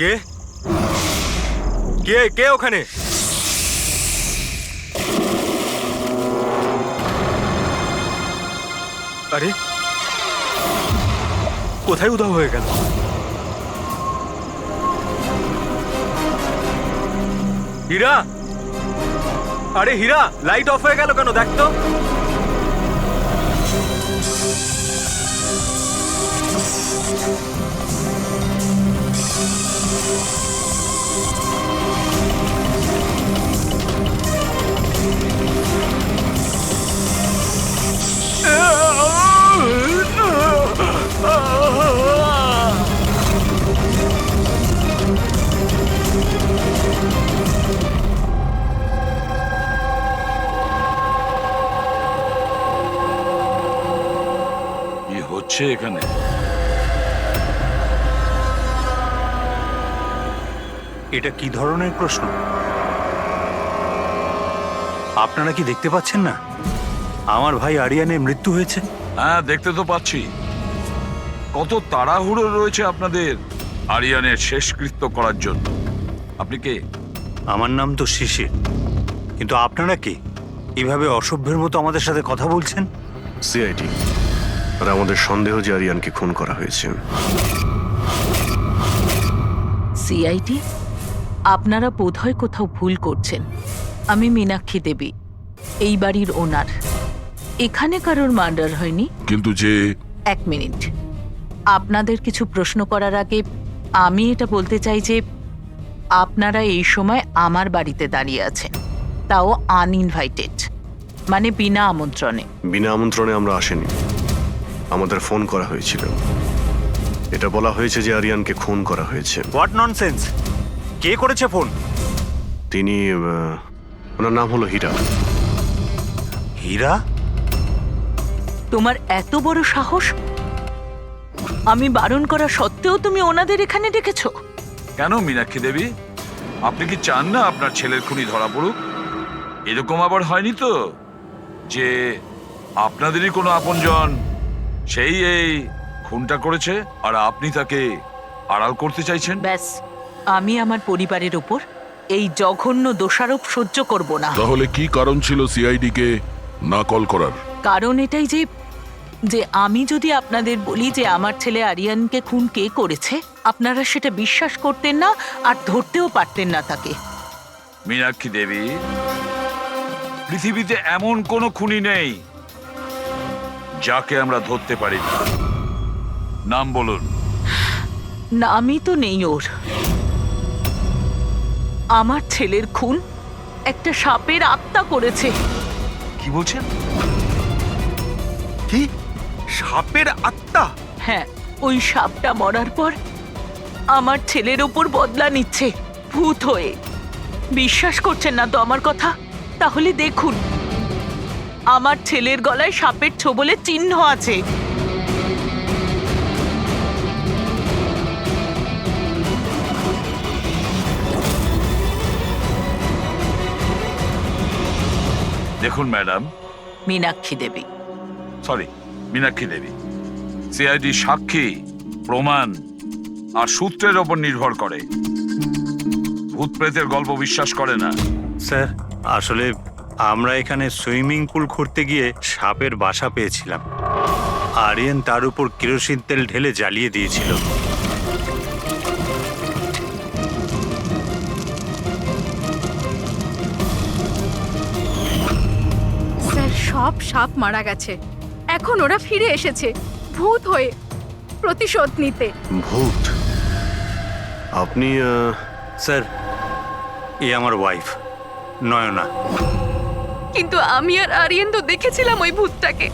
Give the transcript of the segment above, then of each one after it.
কে কে কে ওখানে? আরে কোথায় উধাও হয়ে গেল? হীরা, আরে হীরা, লাইট অফ হয়ে গেল কেন? দেখ তো। কি হচ্ছে এখানে? এটা কি ধরনের প্রশ্ন? আপনারা কি দেখতে পাচ্ছেন না আমার ভাই আরিয়ানের মৃত্যু হয়েছে? হ্যাঁ, দেখতে তো পাচ্ছি। কত তাড়াহুড়ো রয়েছে আপনাদের আরিয়ানের শেষকৃত্য করার জন্য। আপনি কে? আমার নাম তো শিশির, কিন্তু আপনারা কি এভাবে অসভ্যের মতো আমাদের সাথে কথা বলছেন? সিআইডি, আর আমাদের সন্দেহ যে আরিয়ানকে খুন করা হয়েছে। সিআইডি, আপনারা বোধহয় কোথাও ভুল করছেন। আমি মীনাক্ষী দেবী, এই বাড়ির ওনার। এখানে কারোর মার্ডার হয়নি। কিন্তু যে এক মিনিট, আপনাদের কিছু প্রশ্ন করার আগে আমি এটা বলতে চাই যে আপনারা এই সময় আমার বাড়িতে দাঁড়িয়ে আছেন, তাও আনইনভাইটেড, মানে বিনা আমন্ত্রণে। বিনা আমন্ত্রণে আমরা আসিনি, আমাদের ফোন করা হয়েছিল। এটা বলা হয়েছে যে আরিয়ানকে খুন করা হয়েছে। What nonsense! কে করেছে ফোন? তিনি ওনার নাম হলো হীরা। হীরা? তোমার এত বড় সাহস! আমি বারণ করা সত্ত্বেও তুমি ওনাদের এখানে ডেকেছো? কেন মীনাক্ষী দেবী, আপনি কি চান না আপনার ছেলের খুনি ধরা পড়ুক? এরকম আবার হয়নি তো যে আপনাদেরই কোনো আপনজন সেই এই খুনটা করেছে আর আপনি তাকে আড়াল করতে চাইছেন? ব্যাস, আমি আমার পরিবারের ওপর এই জঘন্য দোষারোপ সহ্য করব না। তাহলে কি কারণ ছিল সিআইডি কে না কল করার? কারণ এটাই যে যে আমি যদি আপনাদের বলি যে আমার ছেলে আরিয়ানকে খুন কে করেছে, আপনারা সেটা বিশ্বাস করতেন না আর ধরতেও পারতেন না তাকে। মীনাক্ষী দেবী, পৃথিবীতে এমন কোনো খুনি নেই যাকে আমরা ধরতে পারি না। নাম বলুন। নামই তো নেই ওর। আমার ছেলের খুন একটা সাপের আত্মা করেছে। কি বলছেন? কি? সাপের আত্মা? হ্যাঁ, ওই সাপটা মরার পর আমার ছেলের ওপর বদলা নিচ্ছে ভূত হয়ে। বিশ্বাস করছেন না তো আমার কথা? তাহলে দেখুন, আমার ছেলের গলায় সাপের ছোবলের চিহ্ন আছে। দেখুন ম্যাডাম, মীনাক্ষী দেবী। সরি, মীনাক্ষী দেবী, সিআইডি সাক্ষী, প্রমাণ আর সূত্রের ওপর নির্ভর করে। ভূত প্রেতের গল্প বিশ্বাস করে না। স্যার, আসলে আমরা এখানে সুইমিং পুল খুঁড়তে গিয়ে সাপের বাসা পেয়েছিলাম। আরিয়ান তার উপর কেরোসিন তেল ঢেলে জ্বালিয়ে দিয়েছিল। স্যার, সব সাপ মারা গেছে। এখন ওরা ফিরে এসেছে ভূত হয়ে প্রতিশোধ নিতে। ভূত? আপনি স্যার, এ আমার ওয়াইফ নয়না। কিন্তু আমি আর আরিয়ান তো দেখেছিলাম ওই ভূতটাকে।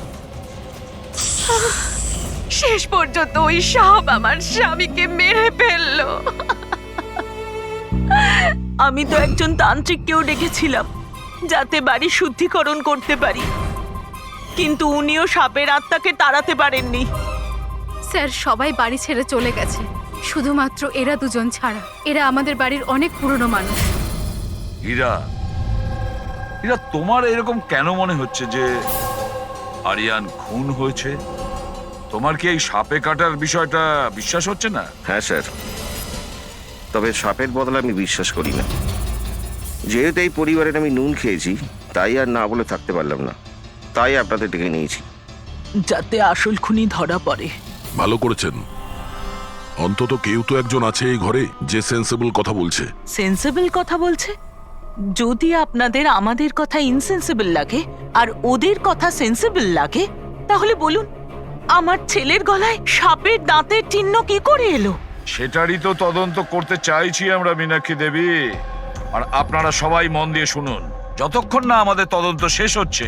শেষ পর্যন্ত ওই সাপ আমার স্বামীকে মেরে ফেললো। আমি তো একজন তান্ত্রিককেও ডেকেছিলাম যাতে বাড়ি শুদ্ধিকরণ করতে পারি, কিন্তু উনিও সাপের আত্মাকে তাড়াতে পারেননি। স্যার, সবাই বাড়ি ছেড়ে চলে গেছে, শুধুমাত্র এরা দুজন ছাড়া। এরা আমাদের বাড়ির অনেক পুরনো মানুষ। হীরা, হীরা, তোমার এরকম কেন মনে হচ্ছে যে আরিয়ান খুন হয়েছে? তোমার কি এই সাপে কাটার বিষয়টা বিশ্বাস হচ্ছে না? হ্যাঁ স্যার, তবে সাপের বদলে আমি বিশ্বাস করি না। যেহেতু এই পরিবারের আমি নুন খেয়েছি, তাই আর না বলে থাকতে পারলাম না, তাই আপনাদের ডেকে নিয়েছি। যাতে আসল খুনি ধরা পড়ে। ভালো করেছেন। অন্তত কেউ তো একজন আছে এই ঘরে যে সেন্সেবল কথা বলছে। সেন্সিবল কথা বলছে? যদি আপনাদের আমাদের কথা ইনসেন্সিবল লাগে আর ওদের কথা সেন্সিবল লাগে, তাহলে বলুন আমার ছেলের গলায় সাপের দাঁতের চিহ্ন কি করে এলো? সেটারই তো তদন্ত করতে চাইছি আমরা, মীনাক্ষী দেবী। আর আপনারা সবাই মন দিয়ে শুনুন, যতক্ষণ না আমাদের তদন্ত শেষ হচ্ছে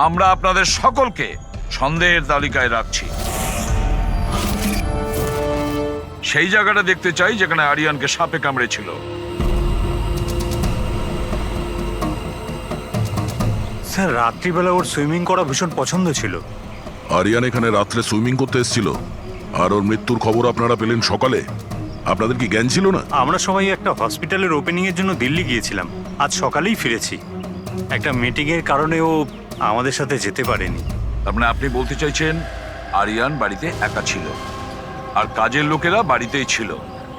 আমরা আপনাদের সকলকে সন্দেহের তালিকায় রাখছি। সেই জায়গাটা দেখতে চাই যেখানে আরিয়ানকে সাপে কামড়েছিল। স্যার রাত্রিবেলা ওর সুইমিং করা ভীষণ পছন্দ ছিল। আরিয়ান এখানে রাত্রে সুইমিং করতে এসেছিল, আর ওর মৃত্যুর খবর আপনারা পেলেন সকালে। আপনাদের কি জ্ঞান ছিল না? আমরা সবাই একটা হসপিটালের ওপেনিং এর জন্য দিল্লি গিয়েছিলাম, আজ সকালেই ফিরেছি। একটা মিটিং এর কারণে ও আমাদের সাথে যেতে পারেনি। তার মানে আপনি বলতে চাইছেন আরিয়ান বাড়িতে একা ছিল আর কাজের লোকেরা বাড়িতেই ছিল?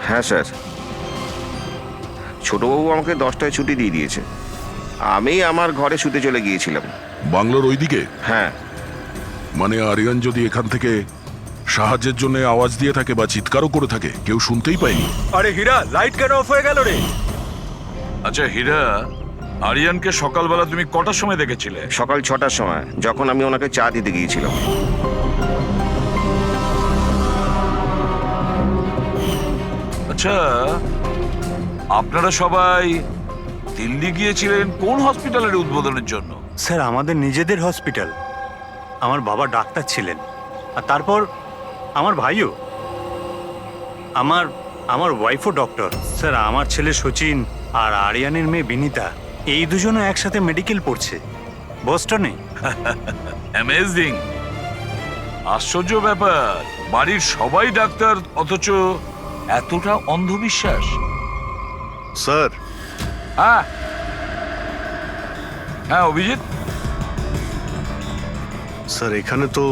হ্যাঁ স্যার, ছোটবাবু আমাকে 10টায় ছুটি দিয়ে দিয়েছে। আমি আমার ঘরে শুতে চলে গিয়েছিলাম। বাংলোর ওইদিকে? হ্যাঁ। মানে আরিয়ান যদি এখান থেকে সাহায্যের জন্য আওয়াজ দিয়ে থাকে বা চিৎকারও করে থাকে, কেউ শুনতেই পায়নি। আরে হীরা, লাইট কেন অফ হয়ে গেল রে? আচ্ছা হীরা, আরিয়ানকে সকালবেলা তুমি কটার সময় দেখেছিলে? সকাল 6টার সময়, যখন আমি ওনাকে চা দিতে গিয়েছিলাম। আচ্ছা, আপনারা সবাই দিল্লি গিয়েছিলেন কোন হসপিটালের উদ্বোধনের জন্য? স্যার আমাদের নিজেদের হসপিটাল। আমার বাবা ডাক্তার ছিলেন, আর তারপর আমার ভাইও, আমার ওয়াইফও ডক্টর। স্যার আমার ছেলে সচিন আর আরিয়ানের মেয়ে বিনীতা, এই দুজনও একসাথে মেডিকেল পড়ছে বস্টনে। অ্যামেজিং, আশ্চর্য ব্যাপার। বাড়ির সবাই ডাক্তার, অথচ এতটা অন্ধবিশ্বাস। স্যার, হ্যাঁ হ্যাঁ অভিজিৎ। স্যার এখানে তো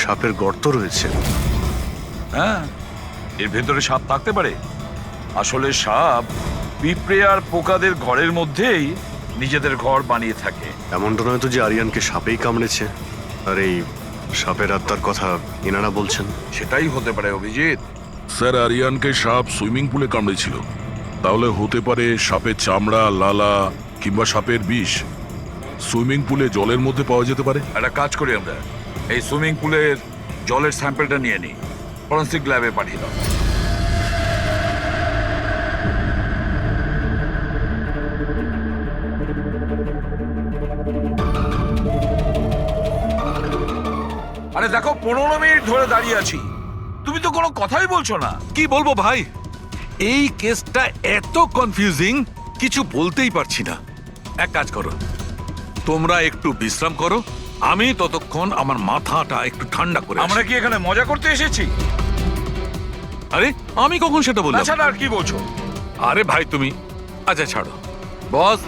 সাপের গর্ত রয়েছে। হ্যাঁ, এর ভেতরে সাপ থাকতে পারে। আসলে সাপ পিঁপড়ে আর পোকাদের ঘরের মধ্যেই নিজেদের ঘর বানিয়ে থাকে। এমনটা নয় তো যে আরিয়ানকে সাপেই কামড়েছে, আর এই সাপের আত্মার কথা এনারা বলছেন? সেটাই হতে পারে অভিজিৎ। স্যার আরিয়ানকে সাপ সুইমিং পুলে কামড়েছিল, তাহলে হতে পারে সাপের চামড়া, লালা কিংবা সাপের বিষ সুইমিং পুলে জলের মধ্যে পাওয়া যেতে পারে। একটা কাজ করি আমরা, এই সুইমিং পুলের জলের স্যাম্পলটা নিয়ে নিই, ফরেন্সিক ল্যাবে পাঠিয়ে দাও। আরে দেখো, 15 মিনিট ধরে দাঁড়িয়ে আছি, তুমি তো কোনো কথাই বলছো না। কি বলবো ভাই, এই কেসটা এত কনফিউজিং, কিছু বলতেই পারছি না। এক কাজ করো, তোমরা একটু বিশ্রাম করো, আমি ততক্ষণ আমার মাথাটা একটু ঠান্ডা করে আমরা কি এখানে মজা করতে এসেছি? আরে আমি কখন সেটা বললাম? তাছাড়া আর কি বলছো? আরে ভাই তুমি, আচ্ছা ছাড়ো। বস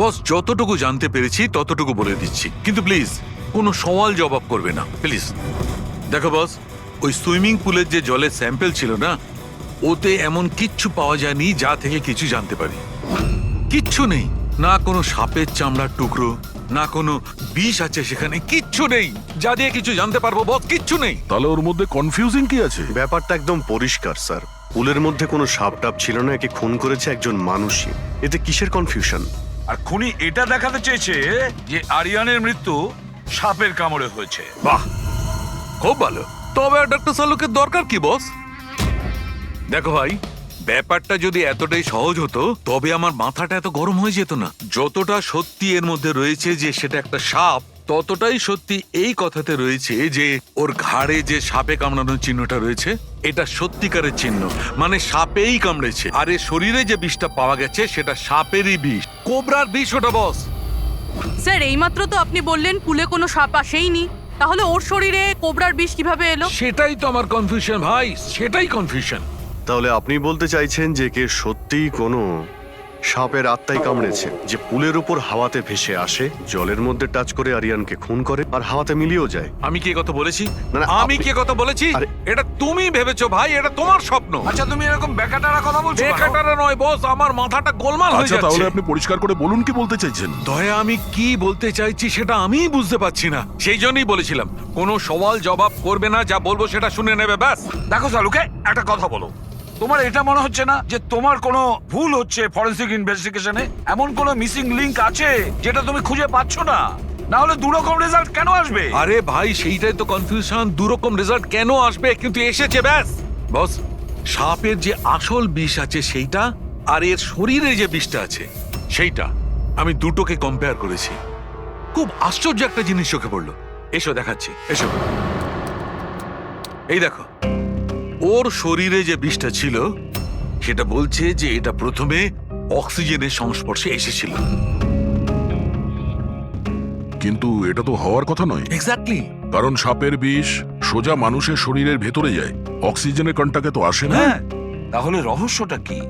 বস যতটুকু জানতে পেরেছি ততটুকু বলে দিচ্ছি, কিন্তু প্লিজ কোনো সওয়াল জবাব করবে না প্লিজ। দেখো বস, ওই সুইমিং পুলের যে জলের স্যাম্পল ছিল না, ওতে এমন কিচ্ছু পাওয়া যায়নি যা থেকে কিছু জানতে পারি। কিচ্ছু নেই, না কোনো সাপের চামড়ার টুকরো, না কোনো বিষ আছে সেখানে, কিচ্ছু নেই যা দিয়ে কিছু জানতে পারবো বস, কিচ্ছু নেই। তাহলে ওর মধ্যে কনফিউজিং কি আছে? ব্যাপারটা একদম পরিষ্কার স্যার, পুলের মধ্যে কোনো সাপ টাপ ছিল না, একে খুন করেছে একজন মানুষই। এতে কিসের কনফিউশন? আর খুনি এটা দেখাতে চেয়েছে যে আরিয়ানের মৃত্যু সাপের কামড়ে হয়েছে। বাহ, খুব ভালো। তবে ডক্টর সালুকের দরকার কি বস? দেখো ভাই, ব্যাপারটা যদি এতটাই সহজ হতো তবে আমার মাথাটা এত গরম হয়ে যেত না। যতটা সত্যি এর মধ্যে রয়েছে যে সেটা একটা সাপ, ততটাই সত্যি এই কথাতে রয়েছে যে ওর ঘাড়ে যে সাপে কামড়ানোর চিহ্নটা রয়েছে, এটা সত্যিকারের চিহ্ন, মানে সাপেই কামড়েছে। আর এর শরীরে যে বিষটা পাওয়া গেছে সেটা সাপেরই বিষ, কোবরার বিষ ওটা বস। স্যার এইমাত্র তো আপনি বললেন পুলে কোনো সাপ আসেইনি, তাহলে ওর শরীরে কোবরার বিষ কিভাবে এলো? সেটাই তো আমার কনফিউশন ভাই, সেটাই কনফিউশন। তাহলে আপনি বলতে চাইছেন যে কে সত্যিই কোনো সাপের আত্মাই কামড়েছে, যে পুলের উপর হাওয়াতে ভেসে আসে, জলের মধ্যে টাচ করে আরিয়ানকে খুন করে আর হাওয়াতে মিলিয়েও যায়। আমি কি কথা বলেছি? না, না, আমি আপনি- কি কথা বলেছি? আরে- এটা তুমি ভেবেছো ভাই, এটা তোমার স্বপ্ন। আচ্ছা তুমি এরকম বেকাটারা কথা বলছো কেন? বেকারটা নয় বস, আমার মাথাটা গোলমাল হয়ে আচ্ছা তাহলে যাচ্ছে। আপনি পরিষ্কার করে বলুন কি বলতে চাইছেন। দয়া, আমি কি বলতে চাইছি সেটা আমিই বুঝতে পারছি না। সেই জন্যই বলেছিলাম কোনো সওয়াল জবাব করবে না, যা বলবো সেটা শুনে নেবে ব্যাস। দেখো সালুকে, একটা কথা বলো। তোমার এটা মনে হচ্ছে না যে তোমার কোনো ভুল হচ্ছে ফরেনসিক ইনভেস্টিগেশনে? এমন কোনো মিসিং লিংক আছে যেটা তুমি খুঁজে পাচ্ছ না? না হলে দুরকম রেজাল্ট কেন আসবে? আরে ভাই, সেইটাই তো কনফিউশন। দুরকম রেজাল্ট কেন আসবে, কিন্তু এসেছে ব্যাস। বস, সাপের যে আসল বিষ আছে সেইটা, আর এর শরীরে যে বিষটা আছে সেইটা, আমি দুটোকে কম্পেয়ার করেছি। খুব আশ্চর্য একটা জিনিস চোখে পড়লো। এসো দেখাচ্ছি, এসো। এই দেখো, ওর শরীরে যে বিষটা ছিল সেটা বলছে যে এটা প্রথমে অক্সিজেনের সংস্পর্শে এসেছিল। কিন্তু এটা তো হওয়ার কথা নয়, এক্স্যাক্টলি। কারণ সাপের বিষ সোজা মানুষের শরীরের ভেতরে যায়, অক্সিজেনের কন্টাক্টে তো আসে না। হ্যাঁ, তাহলে রহস্যটা কি?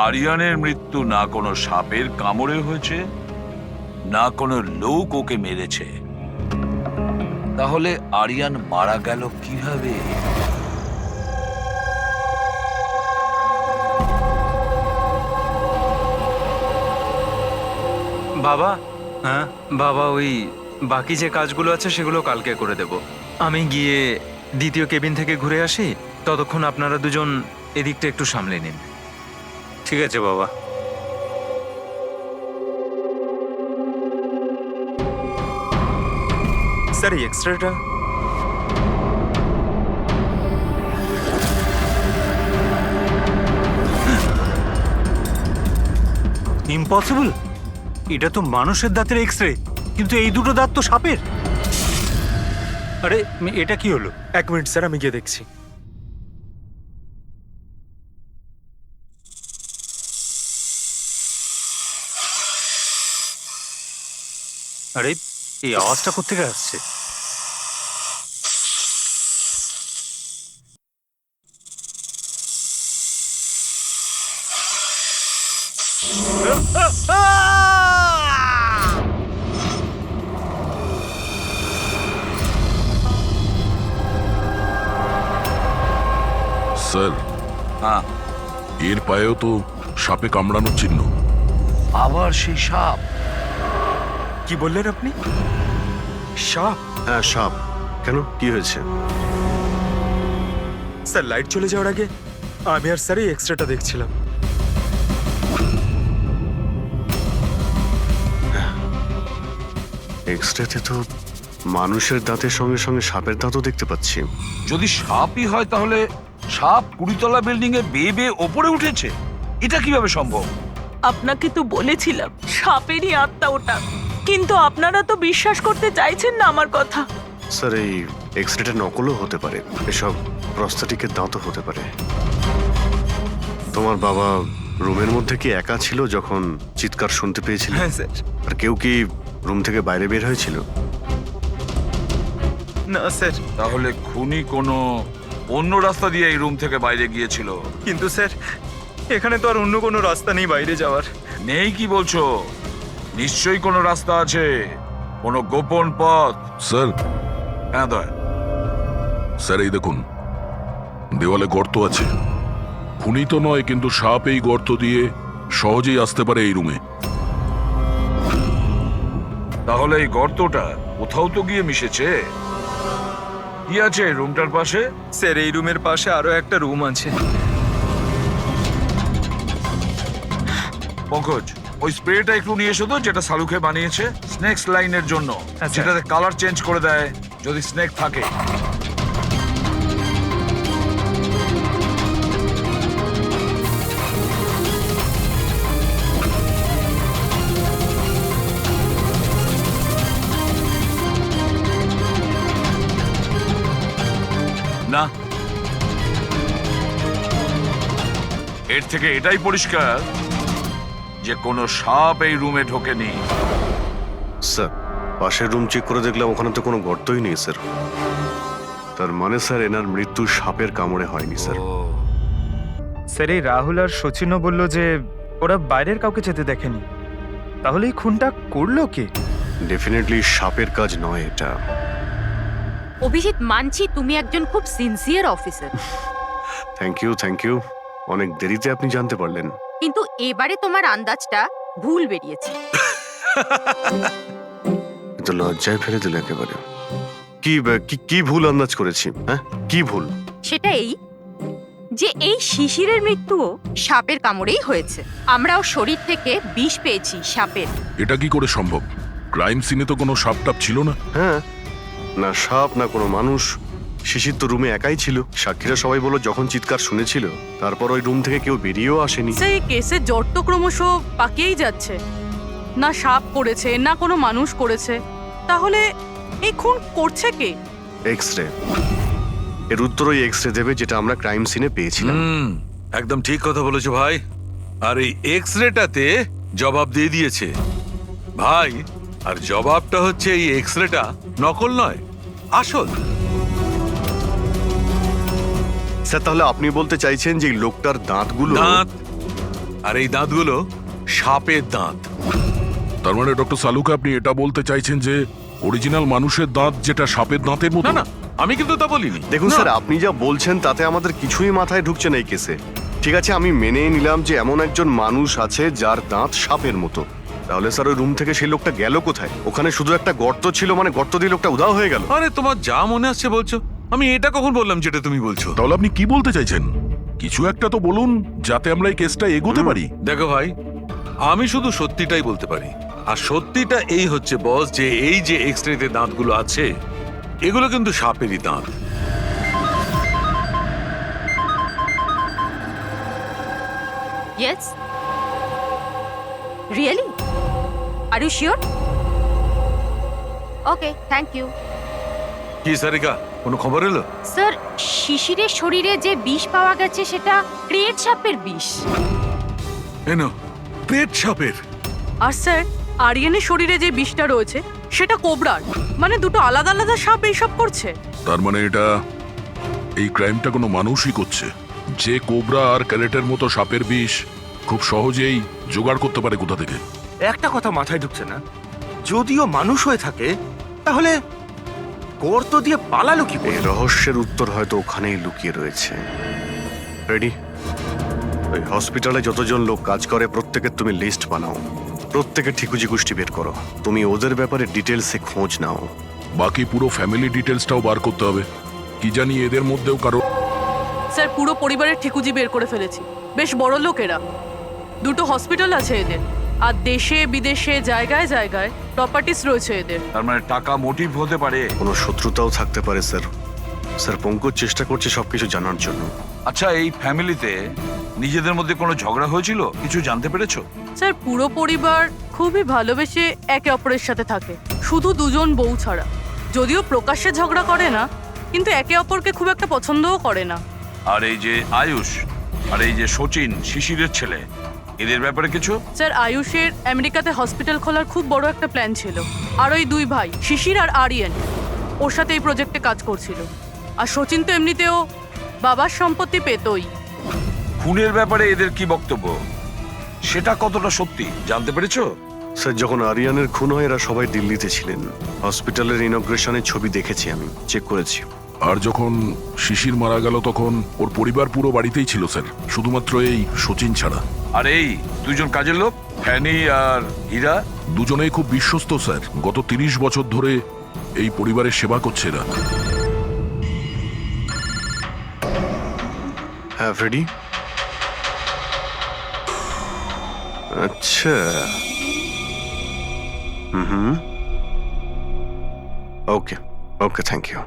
আরিয়ানের মৃত্যু না কোনো সাপের কামড়ে হয়েছে, না কোনো লোক ওকে মেরেছে। তাহলে আরিয়ান মারা গেল কিভাবে? বাবা, হ্যাঁ, বাবা, ওই বাকি যে কাজগুলো আছে সেগুলো কালকে করে দেব। আমি গিয়ে দ্বিতীয় কেবিন থেকে ঘুরে আসি, ততক্ষণ আপনারা দুজন এদিকটা একটু সামলে নিন। ঠিক আছে বাবা। স্যার, এই এক্সট্রাটা ইম্পসিবল, এটা তো মানুষের দাঁতের এক্স রে, কিন্তু এই দুটো দাঁত তো সাপের। আরে এটা কি হলো? 1 মিনিট স্যার, আমি গিয়ে দেখছি। আরে এই আওয়াজটা কোত্থেকে আসছে? স্যার, হ্যাঁ, এর পায়েও তো সাপে কামড়ানোর চিহ্ন। আবার সেই সাপ? কি বললেন আপনি? সাপ? হ্যাঁ সাপ। কেন, কি হয়েছে? স্যার, লাইট চলে যাওয়ার আগে আমি আর স্যার এই এক্সট্রাটা দেখছিলাম। এক্সরেতে তো মানুষের দাঁতের সঙ্গে সঙ্গে সাপের দাঁতও দেখতে পাচ্ছি। যদি সাপই হয় তাহলে সাপ 20 তলা বিল্ডিং এ বেয়ে বেয়ে ওপরে উঠেছে, এটা কিভাবে সম্ভব? আপনাকে তো বলেছিলাম সাপেরই আত্মা ওটা, কিন্তু আপনারা তো বিশ্বাস করতে চাইছেন না আমার কথা। স্যার, এই এক্সরেটা নকলও হতে পারে, এসব প্রস্থেটিকের দাঁতও হতে পারে। তোমার বাবা রুমের মধ্যে কি একা ছিল যখন চিৎকার শুনতে পেয়েছিল? হ্যাঁ স্যার। আর কেউ কি রুম থেকে বাইরে বের হয়েছিল? না স্যার, তাহলে খুনি কোনো অন্য রাস্তা দিয়ে এই রুম থেকে বাইরে গিয়েছিল। কিন্তু স্যার এখানে তো আর অন্য কোনো রাস্তা নেই বাইরে যাওয়ার। নেই কি বলছো? নিশ্চয়ই কোনো রাস্তা আছে, কোনো গোপন পথ। স্যার, হ্যাঁ দয়া। স্যার এই দেখুন, দেওয়ালে গর্ত আছে। খুনি তো নয়, কিন্তু সাপ এই গর্ত দিয়ে সহজেই আসতে পারে এই রুমে। তাহলে এই গর্তটা কোথাও তো গিয়ে মিশেছে। কি আছে এই রুমটার পাশে? স্যার, এই রুমের পাশে আরো একটা রুম আছে। পঙ্কজ, ওই স্প্রেটা একটু নিয়ে এসো তো, যেটা সালুকে বানিয়েছে স্নেকস লাইনের জন্য, হ্যাঁ, স্যার। যেটাতে কালার চেঞ্জ করে দেয় যদি স্নেক থাকে। না, এর থেকে এটাই পরিষ্কার যে কোনো সাপ এই রুমে ঢোকেনি। স্যার, পাশের রুম চেক করে দেখলাম ওখানে তো কোনো গর্তই নেই স্যার। তার মানে স্যার এনার মৃত্যু সাপের কামড়ে হয়নি স্যার। স্যার, এই রাহুল আর সচিনও বলল যে ওরা বাইরের কাউকে যেতে দেখেনি, তাহলে এই খুনটা করলো কে? ডেফিনেটলি সাপের কাজ নয় এটা। অভিজিৎ, মানছি তুমি একজন খুব সিনসিয়ার অফিসার, থ্যাংক ইউ। অনেক দেরিতে আপনি জানতে পারলেন। কিন্তু এবারে তোমার আন্দাজটা ভুল বেরিয়েছে। তো লজ্জায় ফেলে দিল একেবারে। কি ভুল আন্দাজ করেছি? হ্যাঁ, কি ভুল? সেটা এই যে এই শিশিরের মৃত্যুও সাপের কামড়েই হয়েছে। আমরাও শরীর থেকে বিষ পেয়েছি সাপের। এটা কি করে সম্ভব? ক্রাইম সিনে তো কোনো সাপটাপ ছিল না। হ্যাঁ, না সাপ না কোনো মানুষ। শিশির তো রুমে একাই ছিল। সাক্ষীরা সবাই বলল যখন চিৎকার শুনেছিল তারপর ওই রুম থেকে কেউ বেরিয়েও আসেনি। সেই কেসের জট তো ক্রমশ পাকিয়েই যাচ্ছে। না সাপ করেছে না কোনো মানুষ করেছে, তাহলে এই খুন করছে কে? এক্স-রে। এর উত্তর ওই এক্স-রে দেবে যেটা আমরা ক্রাইম সিনে পেয়েছিলাম। একদম ঠিক কথা বলেছো ভাই। আর এই এক্স রেটাতে জবাব দিয়ে দিয়েছে ভাই। আর জবাবটা হচ্ছে এই এক্স রেটা নকল নয়, আসল। স্যার, তাহলে আপনি বলতে চাইছেন যে এই লোকটার দাঁতগুলো? দাঁত, আর এই দাঁতগুলো সাপের দাঁত। তার মানে ডক্টর সালুকা, আপনি এটা বলতে চাইছেন যে অরিজিনাল মানুষের দাঁত যেটা সাপের দাঁতের মতো? না না, আমি কিন্তু তা বলিনি। দেখুন না। স্যার, আপনি যা বলছেন তাতে আমাদের কিছুই মাথায় ঢুকছে না এই কেসে। ঠিক আছে, আমি মেনে নিলাম যে এমন একজন মানুষ আছে যার দাঁত সাপের মতো। তাহলে স্যার ওই রুম থেকে সেই লোকটা গেল কোথায়? ওখানে শুধু একটা গর্ত ছিল, মানে গর্ত দিয়ে লোকটা উধাও হয়ে গেল। আরে তোমার যা মনে আসছে বলছো। আমি এটা কখন বললাম যেটা তুমি বলছো? তাহলে আপনি কি বলতে চাইছেন? কিছু একটা তো বলুন যাতে আমরা এই কেসটা এগোতে পারি। দেখো ভাই, আমি শুধু সত্যিটাই বলতে পারি। আর সত্যিটা এই হচ্ছে বস, যে এই যে এক্স-রেতে দাঁতগুলো আছে এগুলো কিন্তু সাপেরই দাঁত। Yes, really? Are you sure? Okay, thank you. কি সারিকা, কোনো খবর এলো? স্যার, শিশিরের শরীরে যে বিষ পাওয়া গেছে সেটা ক্রেট সাপের বিষ। এনো, পেট সাপের। আর স্যার, আরিয়ানের শরীরে যে বিষটা রয়েছে সেটা কোবরার। মানে দুটো আলাদা আলাদা সাপ এইসব করছে। তার মানে এটা এই ক্রাইমটা কোনো মানুষই করছে, যে কোবরা আর ক্যারেটের মতো সাপের বিষ খুব সহজেই জোগাড় করতে পারে কোথা থেকে। একটা কথা মাথায় ঢুকছে না, যদিও মানুষ হয়ে থাকে তাহলে গর্ত দিয়ে পালালো কি করে? এই রহস্যের উত্তর হয়তো ওখানেই লুকিয়ে রয়েছে। রেডি? ওই হসপিটালে যতজন লোক কাজ করে প্রত্যেকের তুমি লিস্ট বানাও, প্রত্যেকের ঠিকুজি গোষ্ঠী বের করো। তুমি ওদের ব্যাপারে ডিটেলসে খোঁজ নাও। বাকি পুরো ফ্যামিলি ডিটেলসটাও বার করতে হবে। কি জানি এদের মধ্যেও কারো। স্যার, পুরো পরিবারের ঠিকুজি বের করে ফেলেছি। বেশ বড় লোক এরা। দুটো হসপিটাল আছে এদের, আর দেশে বিদেশে জায়গায় জায়গায় প্রপার্টিস রয়েছে এদের। তার মানে টাকা মোটিভ হতে পারে। কোনো শত্রুতাও থাকতে পারে স্যার। স্যার, পঙ্কজ চেষ্টা করছে সবকিছু জানার জন্য। আচ্ছা, এই ফ্যামিলিতে নিজেদের মধ্যে কোনো ঝগড়া হয়েছিল? কিছু জানতে পেরেছো? স্যার, পুরো পরিবার খুবই ভালোবেসে একে অপরের সাথে থাকে, শুধু দুজন বউ ছাড়া। যদিও প্রকাশ্যে ঝগড়া করে না, কিন্তু একে অপরকে খুব একটা পছন্দও করে না। আর এই যে আয়ুষ আর এই যে সচিন, শিশিরের ছেলে, এদের ব্যাপারে কিছু? স্যার, আয়ুষের আমেরিকাতে হসপিটাল খোলার খুব বড় একটা প্ল্যান ছিল। আর ওই দুই ভাই শিশির আর আরিয়ান ওর সাথে এই প্রজেক্টে কাজ করছিল। আর সচিন তো এমনিতেও বাবার সম্পত্তি পেতই। খুনের ব্যাপারে এদের কি বক্তব্য, সেটা কতটা সত্যি জানতে পেরেছো? স্যার, যখন আরিয়ানের খুন হয় এরা সবাই দিল্লিতে ছিলেন। হসপিটালের ইনগ্রেশনের ছবি দেখেছি, আমি চেক করেছি। আর যখন শিশির মারা গেল তখন ওর পরিবার পুরো বাড়িতেই ছিল স্যার, শুধুমাত্র এই সচিন ছাড়া। আর এই দুজন কাজের লোক, ফ্যানি আর হীরা, দুজনেই খুব বিশ্বস্ত স্যার। গত 30 বছর ধরে এই পরিবারের সেবা করছে এরা। হ্যাঁ ফ্রেডি। আচ্ছা, ওকে ওকে, থ্যাংক ইউ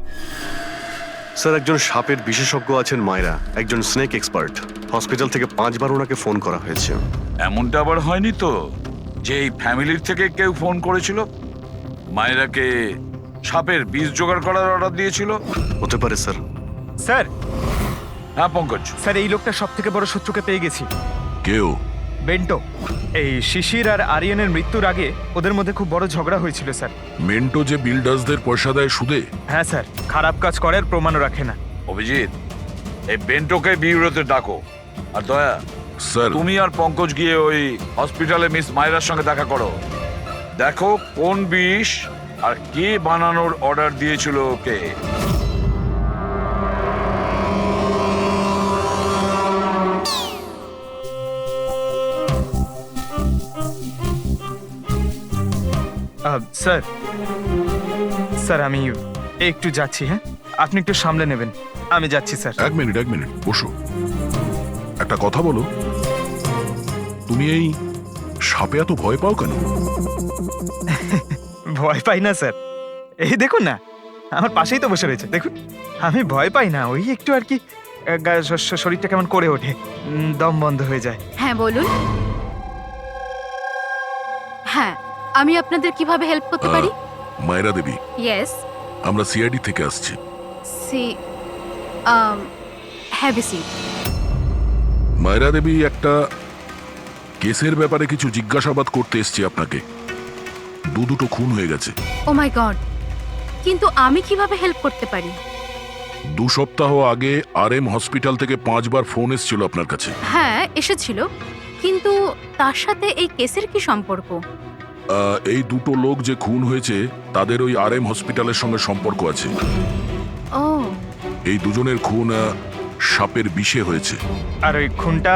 স্যার। একজন সাপের বিশেষজ্ঞ আছেন মায়রা, একজন স্নেক এক্সপার্ট। হসপিটাল থেকে 5 বার ওনাকে ফোন করা হয়েছে। এমনটা আবার হয়নি তো যে এই ফ্যামিলির থেকে কেউ ফোন করেছিল মায়েরাকে সাপের বীজ জোগাড় করার অর্ডার দিয়েছিল? হতে পারে স্যার। স্যার, হ্যাঁ পঙ্কজ। স্যার, এই লোকটা সব থেকে বড় শত্রুকে পেয়ে গেছি। কেউ? বেন্টো। এই শিশির আর আরিয়ানের মৃত্যুর আগে ওদের মধ্যে খুব বড় ঝগড়া হয়েছিল স্যার। মেন্টো যে বিল্ডার্সদের পয়সা দেয় সুদে? হ্যাঁ স্যার, খারাপ কাজ করে আর প্রমাণও রাখে না। অভিজিৎ, এই বেন্টোকে বিউরোতে ডাকো। আর দয়া, স্যার তুমি আর পঙ্কজ গিয়ে ওই হসপিটালে মিস মায়রার সঙ্গে দেখা করো। দেখো কোন বিষ আর কে বানানোর অর্ডার দিয়েছিল ওকে। স্যার স্যার আমি একটু যাচ্ছি, হ্যাঁ আপনি একটু সামলে নেবেন, আমি যাচ্ছি স্যার। এক মিনিট বসো। একটা কথা বলো, তুমি এই সাপে এত ভয় পাও কেন? ভয় পাই না স্যার, এই দেখুন না আমার পাশেই তো বসে রয়েছে, দেখুন আমি ভয় পাই না, ওই একটু আর কি শরীরটা কেমন করে ওঠে, দম বন্ধ হয়ে যায়। হ্যাঁ বলুন। হ্যাঁ, আমি আপনাদের কিভাবে হেল্প করতে পারি? মায়রা দেবী, ইয়েস। আমরা সিআইডি থেকে আসছি। See have a seat. Myra Devi, একটা কেসের ব্যাপারে কিছু জিজ্ঞাসাবাদ করতে এসছি আপনাকে। দুটো খুন হয়ে গেছে। ও মাই গড, কিন্তু আমি কিভাবে হেল্প করতে পারি? 2 সপ্তাহ আগে RM হসপিটাল থেকে 5 বার ফোন এসেছিল আপনার কাছে। হ্যাঁ এসেছিল, কিন্তু তার সাথে এই কেসের কি সম্পর্ক? এই 2 লোক যে খুন হয়েছে তাদের ওই RM হসপিটালের সঙ্গে সম্পর্ক আছে। ও, এই দুজনের খুন সাপের বিষে হয়েছে। আর ওই খুনটা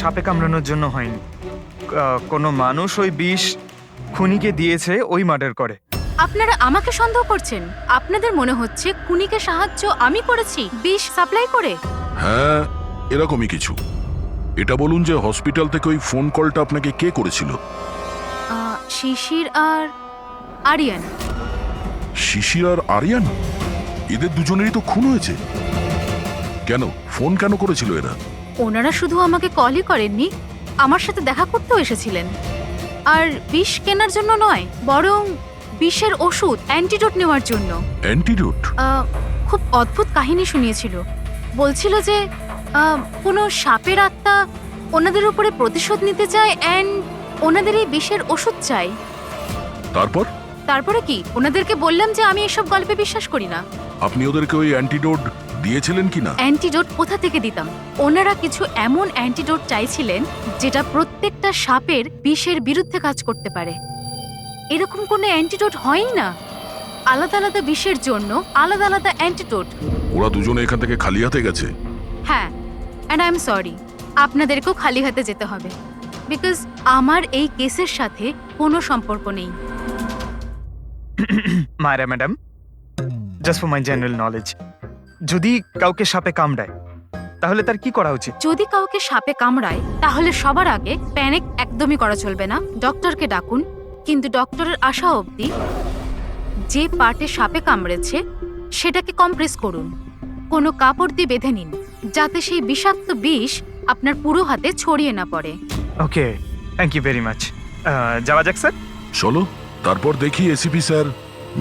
সাপে কামড়ানোর জন্য হয়নি, কোনো মানুষ ওই বিষ খুনিকে দিয়েছে, ওই মার্ডার করে। আপনারা আমাকে সন্দেহ করছেন? আপনাদের মনে হচ্ছে খুনিকে সাহায্য আমি করেছি বিষ সাপ্লাই করে? হ্যাঁ, এরকমই কিছু। এটা বলুন যে হসপিটাল থেকে ওই ফোন কলটা আপনাকে কে করেছিল? শিশির আর আরিয়ান। শিশির আর আরিয়ান? এদের দুজনেরই তো খুন হয়েছে। কেন ফোন কেন করেছিল এরা? ওনারা শুধু আমাকে কলই করেননি, আমার সাথে দেখা করতেও এসেছিলেন। আর বিষ কেনার জন্য নয়, বরং বিষের ওষুধ অ্যান্টিডোট নেওয়ার জন্য। অ্যান্টিডোট? খুব অদ্ভুত কাহিনী শুনিয়েছিল। বলছিল যে কোনো সাপের আত্মা ওনাদের উপরে প্রতিশোধ নিতে চায় অ্যান্ড ওনাদের এই বিষের ওষুধ চাই। তারপরে কি? ওনাদেরকে বললাম যে আমি এসব গল্পে বিশ্বাস করি না। আপনি ওদেরকে ওই অ্যান্টিডোট দিয়েছিলেন কিনা? অ্যান্টিডোট কোথা থেকে দিতাম? ওনারা কিছু এমন অ্যান্টিডোট চাইছিলেন যেটা প্রত্যেকটা সাপের বিষের বিরুদ্ধে কাজ করতে পারে। এরকম কোনো অ্যান্টিডোট হয়ই না। আলাদা আলাদা বিষের জন্য আলাদা আলাদা অ্যান্টিডোট। ওরা দুজনে এখান থেকে খালি হাতে গেছে? হ্যাঁ, অ্যান্ড আই এম সরি, আপনাদেরকেও খালি হাতে যেতে হবে, বিকজ আমার এই কেসের সাথে কোনো সম্পর্ক নেই। Myra madam, just for my general knowledge, যদি কাউকে সাপে কামড়ায় তাহলে তার কি করা উচিত? যদি কাউকে সাপে কামড়ায় তাহলে সবার আগে প্যানিক একদমই করা চলবে না। ডক্টরকে ডাকুন, কিন্তু ডক্টরের আসা অবধি যে পার্টে সাপে কামড়েছে সেটাকে কম্প্রেস করুন, কোনো কাপড় দিয়ে বেঁধে নিন, যাতে সেই বিষাক্ত বিষ আপনার পুরো হাতে ছড়িয়ে না পড়ে। ওকে, থ্যাংক ইউ ভেরি মাচ। যাওয়া যাক স্যার। চলো, তারপর দেখি এসিপি স্যার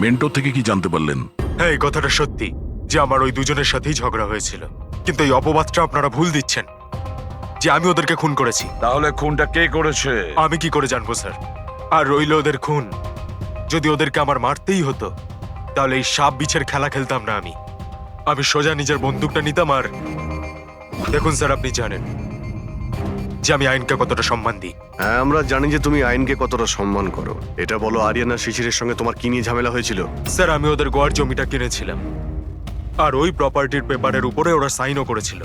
মেন্টর থেকে কি জানতে পারলেন। হ্যাঁ, এই কথাটা সত্যি যে আমার ওই দুজনের সাথেই ঝগড়া হয়েছিল, কিন্তু এই অপবাদটা আপনারা ভুল দিচ্ছেন যে আমি ওদেরকে খুন করেছি। তাহলে খুনটা কে করেছে? আমি কি করে জানবো স্যার? আর রইল ওদের খুন, যদি ওদেরকে আমার মারতেই হতো তাহলে এই সাপ বিছের খেলা খেলতাম না। আমি সোজা নিজের বন্দুকটা নিতাম। আর দেখুন স্যার, আপনি জানেন যে আমি আইনকে কতটা সম্মান দিই। হ্যাঁ, আমরা জানি যে তুমি আইনকে কতটা সম্মান করো। এটা বলো, আরিয়ানা শিশিরের সঙ্গে তোমার কি নিয়ে ঝামেলা হয়েছিল? স্যার, আমি ওদের গোয়ার জমিটা কিনেছিলাম, আর ওই প্রপার্টির পেপারের উপরে ওরা সাইনও করেছিল।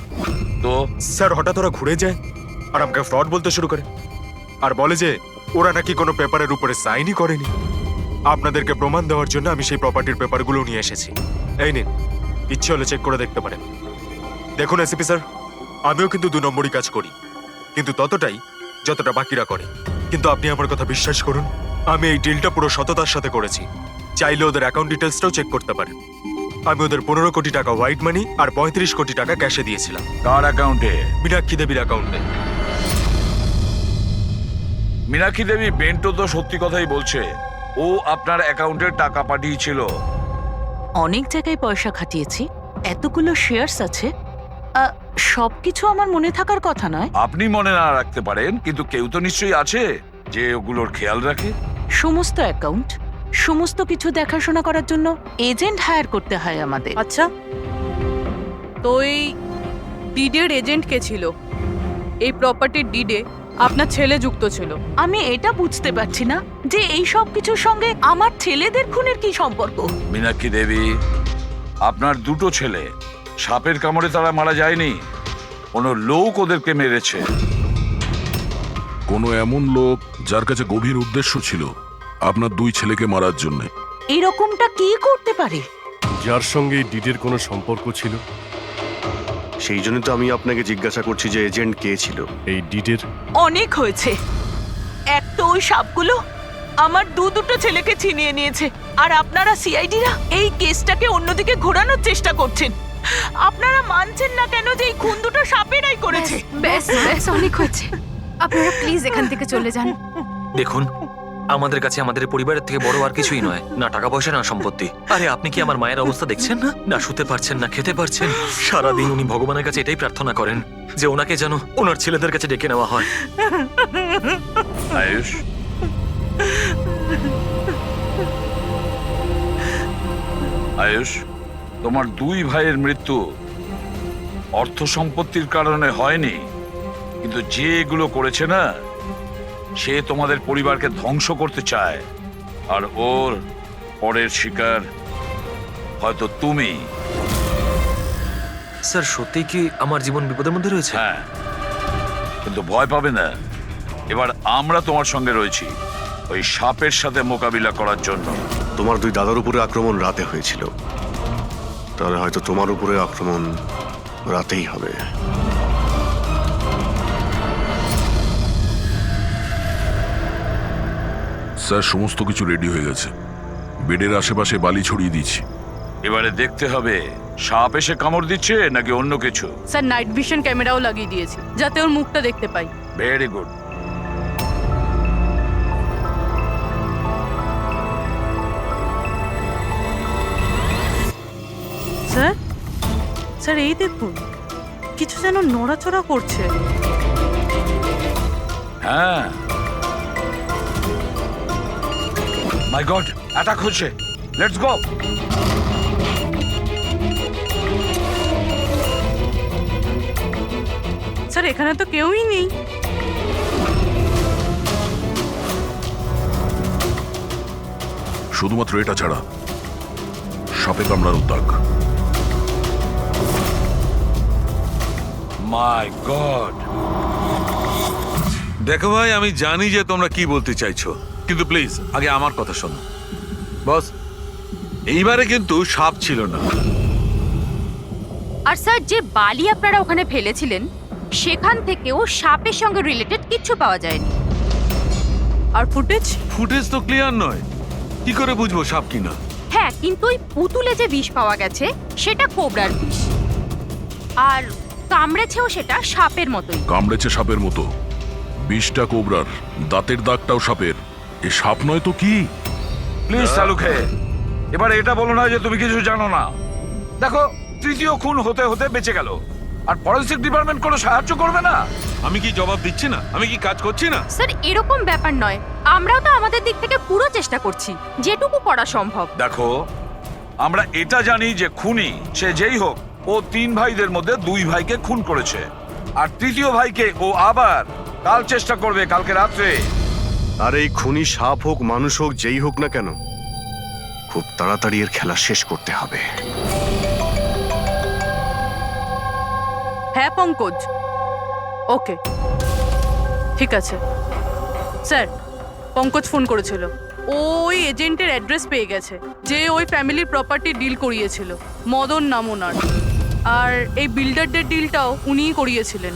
তো স্যার, হঠাৎ ওরা ঘুরে যায় আর আমাকে ফ্রড বলতে শুরু করে, আর বলে যে ওরা নাকি কোনো পেপারের উপরে সাইনই করেনি। আপনাদেরকে প্রমাণ দেওয়ার জন্য আমি সেই প্রপার্টির পেপারগুলো নিয়ে এসেছি। এই নিন, ইচ্ছে হলে চেক করে দেখতে পারেন। দেখুন এসিপি স্যার, আমিও কিন্তু 2 নম্বরই কাজ করি, কিন্তু ততটাই যতটা বাকিরা করে। কিন্তু আপনি আমার কথা বিশ্বাস করুন, আমি এই ডিলটা পুরো সততার সাথে করেছি। চাইলে ওদের অ্যাকাউন্ট ডিটেলসটাও চেক করতে পারেন। আমি ওদের 15 কোটি টাকা হোয়াইট মানি আর 35 কোটি টাকা ক্যাশে দিয়েছিলাম। কার অ্যাকাউন্টে? মীনাক্ষী দেবীর অ্যাকাউন্টে। মীনাক্ষী দেবী বেন্টো তো সত্যি কথাই বলছে, ও আপনার অ্যাকাউন্টে টাকা পাঠিয়েছিল। অনেক জায়গায় পয়সা খাটিয়েছি, এতগুলো শেয়ারস আছে, সবকিছু আমার মনে থাকার কথা নয়। আপনি মনে না রাখতে পারেন, কিন্তু কেউ তো নিশ্চয়ই আছে যে ওগুলোর খেয়াল রাখে। সমস্ত অ্যাকাউন্ট, সমস্ত কিছু দেখাশোনা করার জন্য এজেন্ট হায়ার করতে হয় আমাদের। আচ্ছা, তো এই ডিডের এজেন্ট কে ছিল? এই প্রপার্টির ডিডে আপনার ছেলে যুক্ত ছিল। আমি এটা বুঝতে পারছি না যে এই সব কিছুর সঙ্গে আমার ছেলেদের খুনের কি সম্পর্ক। মীনাক্ষী দেবী, আপনার দুটো ছেলে সাপের কামড়ে তারা মারা যায়নি, কোনো লোক ওদেরকে মেরেছে। কোনো এমন লোক যার কাছে গভীর উদ্দেশ্য ছিল আপনার দুই ছেলেকে মারার জন্য। এরকমটা কি করতে পারে? যার সঙ্গে এই ডিডের কোনো সম্পর্ক ছিল। সেই জন্য তো আমি আপনাকে জিজ্ঞাসা করছি যে এজেন্ট কে ছিল এই ডিডের। অনেক হয়েছে। এক তো ওই সাপগুলো আমার দুটো ছেলেকে ছিনিয়ে নিয়েছে, আর আপনারা সিআইডিরা এই কেসটাকে অন্যদিকে ঘোরানোর চেষ্টা করছেন। আপনারা মানছেন না কেন যে এই খুন দুটো সাপেরাই করেছে? ব্যাস ব্যাস অনেক হয়েছে, আপনারা প্লিজ এখান থেকে চলে যান। দেখুন, আমাদের কাছে আমাদের পরিবারের থেকে বড় আর কিছুই নয়, না টাকা পয়সা না সম্পত্তি। আরে আপনি কি আমার মায়ের অবস্থা দেখছেন না? না শুতে পারছেন না খেতে পারছেন। সারাদিন উনি ভগবানের কাছে এটাই প্রার্থনা করেন যে ওনাকে যেন ওনার ছেলেদের কাছে ডেকে নেওয়া হয়। আয়ুষ, আয়ুষ, তোমার দুই ভাইয়ের মৃত্যু অর্থ সম্পত্তির কারণে হয়নি, কিন্তু যে এগুলো করেছে না, সে তোমাদের পরিবারকে ধ্বংস করতে চায়, আর ওর পরের শিকার হয়তো তুমি। স্যার সত্যি কি আমার জীবন বিপদের মধ্যে রয়েছে? হ্যাঁ, কিন্তু ভয় পাবে না, এবার আমরা তোমার সঙ্গে রয়েছি ওই সাপের সাথে মোকাবিলা করার জন্য। তোমার দুই দাদার উপরে আক্রমণ রাতে হয়েছিল, তাহলে হয়তো তোমার উপরে আক্রমণ রাতেই হবে। স্যার, সমস্ত কিছু রেডি হয়ে গেছে। বেডের আশেপাশে বালি ছড়িয়ে দিচ্ছি। এবারে দেখতে হবে সাপ এসে কামড় দিচ্ছে নাকি অন্য কিছু। স্যার নাইট ভিশন ক্যামেরাও লাগিয়ে দিয়েছে যাতে ওর মুখটা দেখতে পাই। Very good. স্যার, স্যার এই দেখুন, কিছু যেন নড়াচড়া করছে। হ্যাঁ, মাই গড, অ্যাটাক হচ্ছে। Let's go. স্যার এখানে তো কেউই নেই। শুধুমাত্র এটা ছাড়া সাপে কামড়ার উদ্যোগ। মাই গড। দেখো ভাই, আমি জানি যে তোমরা কি বলতে চাইছো, কিন্তু প্লিজ আগে আমার কথা শোনো। বস, এইবারে কিন্তু সাপ ছিল না। আর স্যার যে বালি আপনারা ওখানে ফেলেছিলেন সেখান থেকেও সাপের সঙ্গে রিলেটেড কিছু পাওয়া যায়নি। আর ফুটেজ? ফুটেজ তো ক্লিয়ার নয়, কি করে বুঝবো সাপ কিনা? হ্যাঁ, কিন্তু ওই পুতুলে যে বিষ পাওয়া গেছে সেটা কোবরার বিষ, আর কামড়েছেও সেটা সাপের মতোই। কামড়েছে সাপের মতো, বিষটা কোবরার, দাঁতের দাগটাও সাপের। এ সাপ নয় তো কি? প্লিজ চালুকে, এবার এটা বলো না যে তুমি কিছু জানো না। দেখো, তৃতীয় খুন হতে হতে বেঁচে গেল, আর ফরেনসিক ডিপার্টমেন্ট কোনো সাহায্য করবে না। আমি কি জবাব দিচ্ছি না? আমি কি কাজ করছি না? স্যার এরকম ব্যাপার নয়, আমরাও তো আমাদের দিক থেকে পুরো চেষ্টা করছি যেটুকু করা সম্ভব। দেখো, আমরা এটা জানি যে খুনি সে যেই হোক, ও তিন ভাইদের মধ্যে দুই ভাইকে খুন করেছে, আর তৃতীয় ভাইকে ও আবার কাল চেষ্টা করবে, কালকে রাত্রে। আর এই খুনি সাপ হোক মানুষ হোক যেই হোক না কেন, খুব তাড়াতাড়ি এর খেলা শেষ করতে হবে। হ্যাঁ পঙ্কজ, ওকে ঠিক আছে। স্যার পঙ্কজ ফোন করেছিল, ওই এজেন্টের অ্যাড্রেস পেয়ে গেছে যে ওই ফ্যামিলির প্রপার্টি ডিল করিয়েছিল। মদন নাম ওনার, আর এই বিল্ডারদের ডিলটাও উনিই করিয়েছিলেন।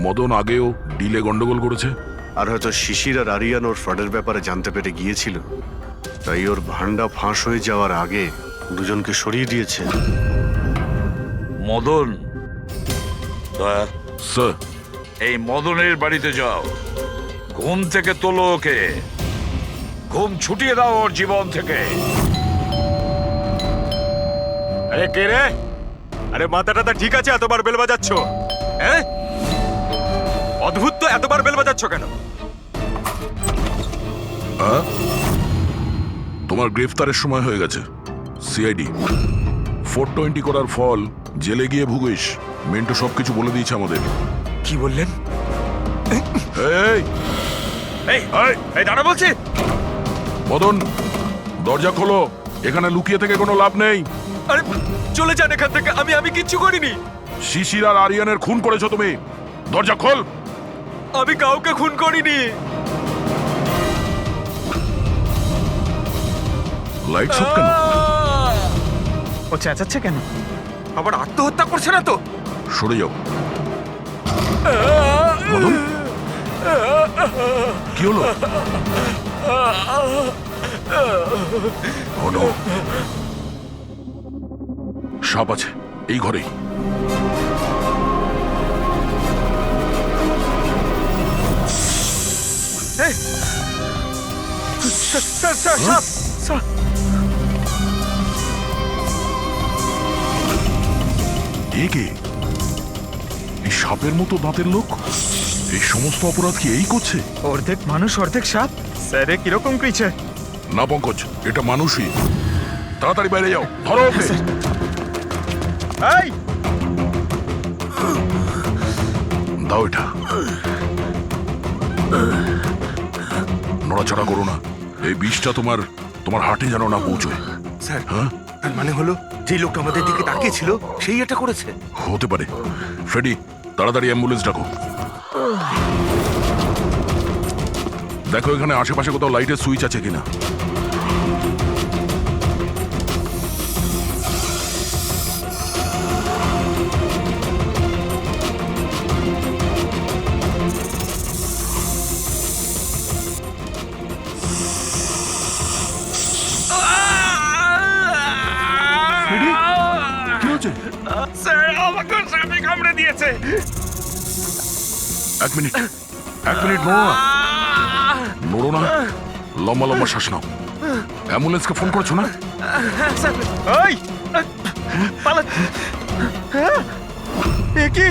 মদন আগেও ডিলে গন্ডগোল করেছে, আর হয়তো শিশির আর আরিয়ান ওর ফ্রডের ব্যাপারে জানতে পেরে গিয়েছিল, তাই ওর ভান্ডা ফাঁস হয়ে যাওয়ার আগে দুজনকে সরিয়ে দিয়েছে। মদন, স্যার এই মদনের বাড়িতে যাও, ঘুম থেকে তোলো ওকে, ঘুম ছুটিয়ে দাও ওর জীবন থেকে। আরে কে রে? আরে মাথাটা ঠিক আছে, এতবার বেল বাজাচ্ছ? হ্যাঁ, অদ্ভুত তো, এতবার বেল বাজাচ্ছ কেন? তোমার গ্রেফতারের সময় হয়ে গেছে। সিআইডি 420 করার ফল জেলে গিয়ে ভুগিস। মেন্টু সবকিছু বলে দিয়েছে আমাদের। কি বললেন? এই এই এই দাঁড়া বলছি। মদন, দরজা খোলো। এখানে লুকিয়ে থেকে কোনো লাভ নেই। আরে চলে যান এখান থেকে, আমি কিচ্ছু করিনি। শিশির আর আরিয়ানের খুন করেছো তুমি। দরজা খোল। আমি কাউকে খুন করিনি। লাইট সব কেন? ও চেঁচাচ্ছে কেন? আবার আত্মহত্যা করছে না তো? সরে যাও। মদন, কি হলো? Oh no! সাপ আছে এই ঘরেই। এ কে? এই সাপের মতো দাঁতের লোক? এই সমস্ত অপরাধ কি এই করছে? অর্ধেক মানুষ অর্ধেক সাপ। স্যার কিরকম ক্রিচার? না পঙ্কজ, এটা মানুষই। তাড়াতাড়ি বাইরে যাও, ধরো ওকে। এই দাও এটা। নড়াচড়া করো না। এই বিষটা তোমার হার্টে যেন না পৌঁছয়। স্যার, হ্যাঁ, তার মানে হলো যে লোকটা আমাদের দিকে তাকিয়ে ছিল সেই এটা করেছে। হতে পারে। ফ্রেডি, তাড়াতাড়ি অ্যাম্বুলেন্স ডাকো। দেখো এখানে আশেপাশে কোথাও লাইটের সুইচ আছে কিনা। কি হচ্ছে? স্যার, আমাকে সাপে কামড়ে দিয়েছে। এক মিনিট নড়ো না। নড়ো না, লম্বা লম্বা শ্বাস নাও। অ্যাম্বুলেন্সকে ফোন করেছো না? ওই পালা। এ কি?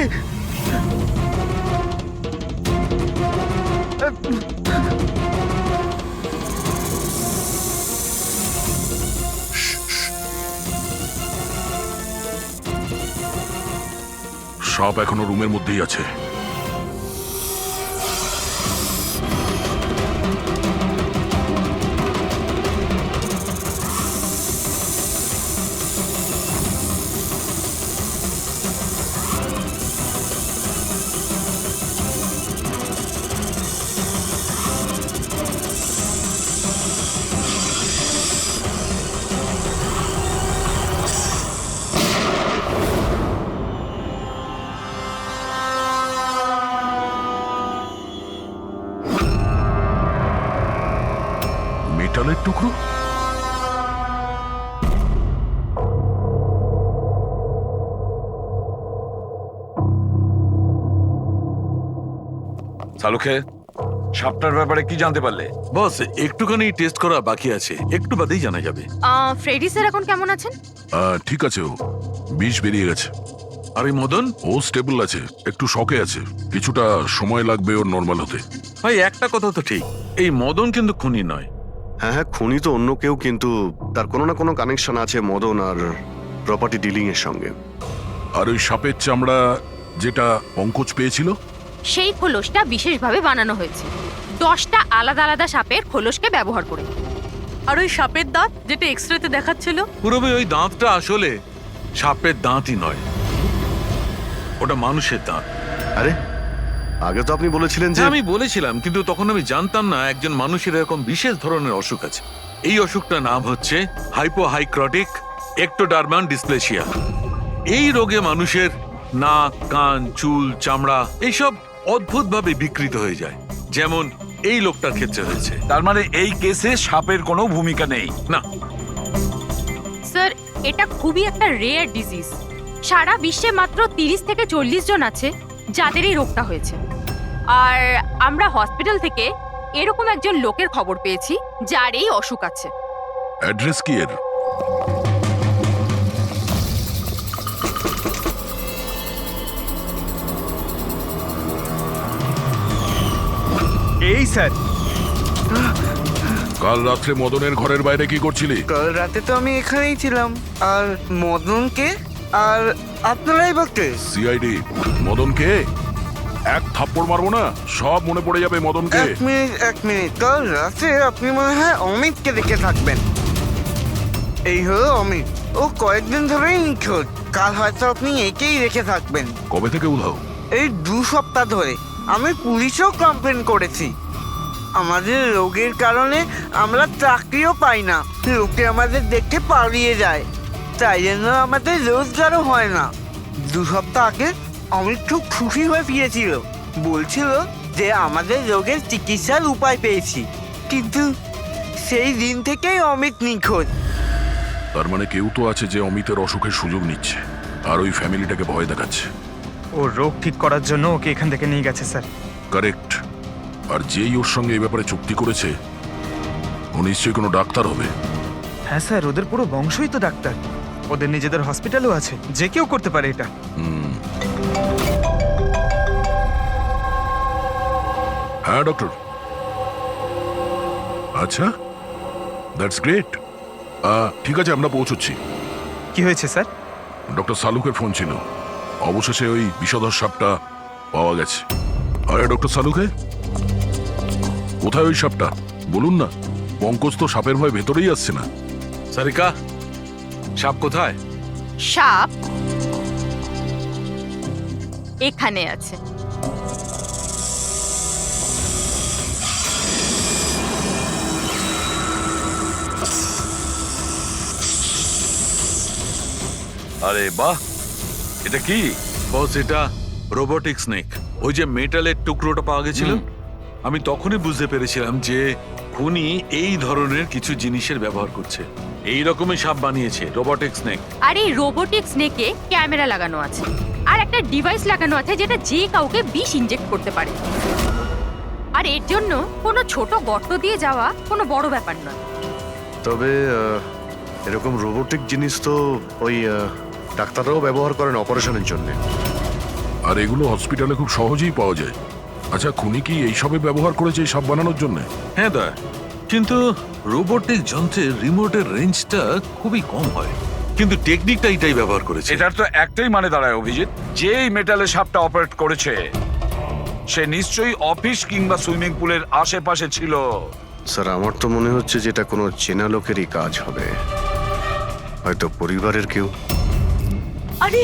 সাপ এখনো রুমের মধ্যেই আছে। মেটালের টুকরো? সালুখে, সাপটার ব্যাপারে কি জানতে পারলে? বস, একটুখানি টেস্ট করা বাকি আছে, একটু বাদেই জানা যাবে। ফ্রেডি স্যার এখন কেমন আছেন? ঠিক আছে, ও বিষ বেরিয়ে গেছে। আর এই মদন? ও স্টেবল আছে, একটু শকে আছে। কিছুটা সময় লাগবে ওর নর্মাল হতে। ভাই, একটা কথা তো ঠিক, এই মদন কিন্তু খুনি নয়। হ্যাঁ, খুনি তো অন্য কেউ, কিন্তু তার কোনো না কোনো কানেকশন আছে মদন আর প্রপার্টি ডিলিং এর সঙ্গে। আর ওই সাপের চামড়া যেটা পঙ্কজ পেয়েছিল, সেই খোলসটা বিশেষভাবে বানানো হয়েছে 10টা আলাদা আলাদা সাপের খোলসকে ব্যবহার করে। আর ওই সাপের দাঁত যেটা এক্সরেতে দেখাচ্ছিল, পুরোপুরি ওই দাঁতটা আসলে সাপের দাঁতই নয়, ওটা মানুষের দাঁত। আরে আগে তো আপনি বলেছিলেন যে আমি বলেছিলাম, কিন্তু তখন আমি জানতাম না একজন মানুষের এরকম বিশেষ ধরনের অসুখ আছে। এই অসুখটার নাম হচ্ছে হাইপোহাইক্রটিক একটোডার্মান ডিসপ্লেসিয়া। এই রোগে মানুষের নাক, কান, চুল, চামড়া এইসব অদ্ভুতভাবে বিকৃত হয়ে যায়, যেমন এই লোকটার ক্ষেত্রে হয়েছে। তার মানে এই কেসে সাপের কোনো ভূমিকা নেই? না স্যার, এটা খুবই একটা রেয়ার ডিজিজ। সারা বিশ্বে মাত্র 30 থেকে 40 জন আছে যাদের এই রোগটা হয়েছে। আর আমরা হসপিটাল থেকে এরকম একজন লোকের খবর পেয়েছি যার এই অসুখ আছে। অ্যাড্রেস কি এর? এই স্যার, কাল রাত্রে মদনের ঘরের বাইরে কি করছিলি? কাল রাতে তো আমি এখানেই ছিলাম। আর মদনকে আর আপনারাই বলতে সিআইডি, মদন কে? এক থাপ্পড় মারবো না, সব মনে পড়ে যাবে মদনকে। এক মিনিট, কাল রাতে আপনি মনে হয় অমিতকে দেখে থাকবেন। এই হলো অমিত, ও কয়েকদিন ধরেই নিখোঁজ। কাল হয়তো আপনি একেই রেখে থাকবেন। কবে থেকে উধাও? এই 2 সপ্তাহ ধরে। আমি পুলিশেও কমপ্লেন করেছি। আমাদের রোগের কারণে আমরা চাকরিও পাই না, লোকে আমাদের দেখে পালিয়ে যায়, তাই জন্য আমাদের রোজগারও হয় না। 2 সপ্তাহ আগে অমিত খুব খুশি হয়ে ফিরেছিল, বলছিল যে আমাদের রোগের চিকিৎসার উপায় পেয়েছি, কিন্তু সেই দিন থেকেই অমিত নিখোঁজ। তার মানে কেউ তো আছে যে অমিতের অসুখের সুযোগ নিচ্ছে আর ওই ফ্যামিলিটাকে ভয় দেখাচ্ছে। ও রোগ ঠিক করার জন্য ওকে এখান থেকে নিয়ে গেছে স্যার। কারেক্ট। আর যেই ওর সঙ্গে এই ব্যাপারে চুক্তি করেছে ও নিশ্চয়ই কোনো ডাক্তার হবে। হ্যাঁ স্যার, ওদের পুরো বংশই তো ডাক্তার, ওদের নিজেদের হসপিটালও আছে, যে কেউ করতে পারে এটা। হ্যাঁ ডক্টর। আচ্ছা, দ্যাটস গ্রেট। ঠিক আছে, আমরা পৌঁছচ্ছি। কি হয়েছে স্যার? ডক্টর সালুকের ফোন ছিল, অবশেষে ওই বিষধর সাপটা পাওয়া গেছে। আরে ডক্টর সালুকে, কোথায় ওই সাপটা বলুন না? পঙ্কজ তো সাপের ভয় ভেতরেই আসছে না। সারিকা, সাপ কোথায়? সাপ এখানে আছে। আরে বাহ, এটা কি? বস, এটা রোবোটিক স্নেক। ওই যে মেটালের টুকরোটা পাওয়া গেছিল, আমি তখনই বুঝতে পেরেছিলাম যে খুনি এই ধরনের কিছু জিনিসের ব্যবহার করছে। এই রকমই সাপ বানিয়েছে, রোবোটিক স্নেক। আর এই রোবোটিক স্নেকে ক্যামেরা লাগানো আছে আর একটা ডিভাইস লাগানো আছে যেটা যে কাউকে বিষ ইনজেক্ট করতে পারে। আর এর জন্য কোনো ছোট গর্ত দিয়ে যাওয়া কোনো বড় ব্যাপার নয়। তবে এরকম রোবোটিক জিনিস তো ওই ডাক্তাররাও ব্যবহার করেন অপারেশনের জন্য। আর এগুলো হসপিটালে খুব সহজেই পাওয়া যায়। আচ্ছা, খুনি কি এইসবে ব্যবহার করেছে এই সাপ বানানোর জন্য? হ্যাঁ দা, কিন্তু রোবোটিক যন্ত্রের রিমোটের রেঞ্জটা খুবই কম হয়, কিন্তু টেকনিকটা এটাই ব্যবহার করেছে। এটার তো একটাই মানে দাঁড়ায় অভিজিৎ, যে এই মেটালের সাপটা অপারেট করেছে সে নিশ্চয়ই অফিস কিংবা সুইমিং পুলের আশেপাশে ছিল। স্যার, আমার তো মনে হচ্ছে যে এটা কোনো চেনা লোকেরই কাজ হবে, হয়তো পরিবারের কেউ। আরে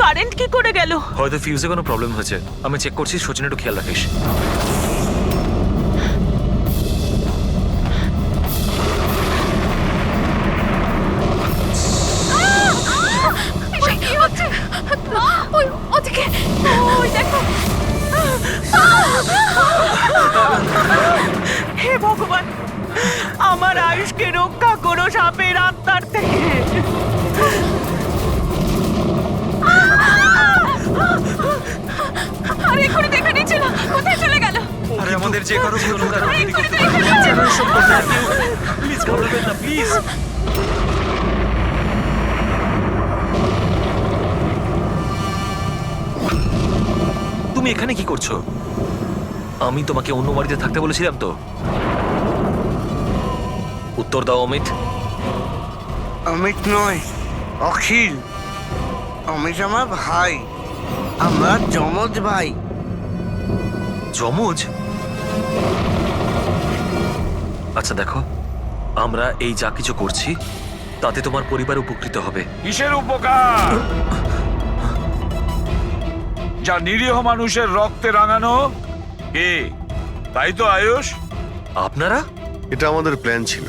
কারেন্ট কি করে গেল? হয়তো ফিউজে কোনো প্রবলেম হয়েছে। আমি চেক করছি, সচিন একটু খেয়াল রাখিস। কি হচ্ছে? ওই ওদিকে, ওই দেখো। হে ভগবান, আমার আয়ুষকে রক্ষা করো সাপের আত্মার থেকে। আরে এখনই দেখা নিচ্ছিল, কোথায় চলে গেল? আরে আমাদের যে কারো প্লিজ ঘাবড়াবেন না, প্লিজ। তুমি এখানে কি করছো? আমি তোমাকে অন্য বাড়িতে থাকতে বলেছিলাম তো। উত্তর দাও অমিত। অমিত নয়, অখিল। অমিত আমার ভাই, আমরা যমজ ভাই। যমজ? আচ্ছা দেখো, আমরা এই যা কিছু করছি তাতে তোমার পরিবার উপকৃত হবে। কিসের উপকার? যা নিরীহ মানুষের রক্তে রাঙানো। কে? তাই তো আয়ুষ? আপনারা? এটা আমাদের প্ল্যান ছিল,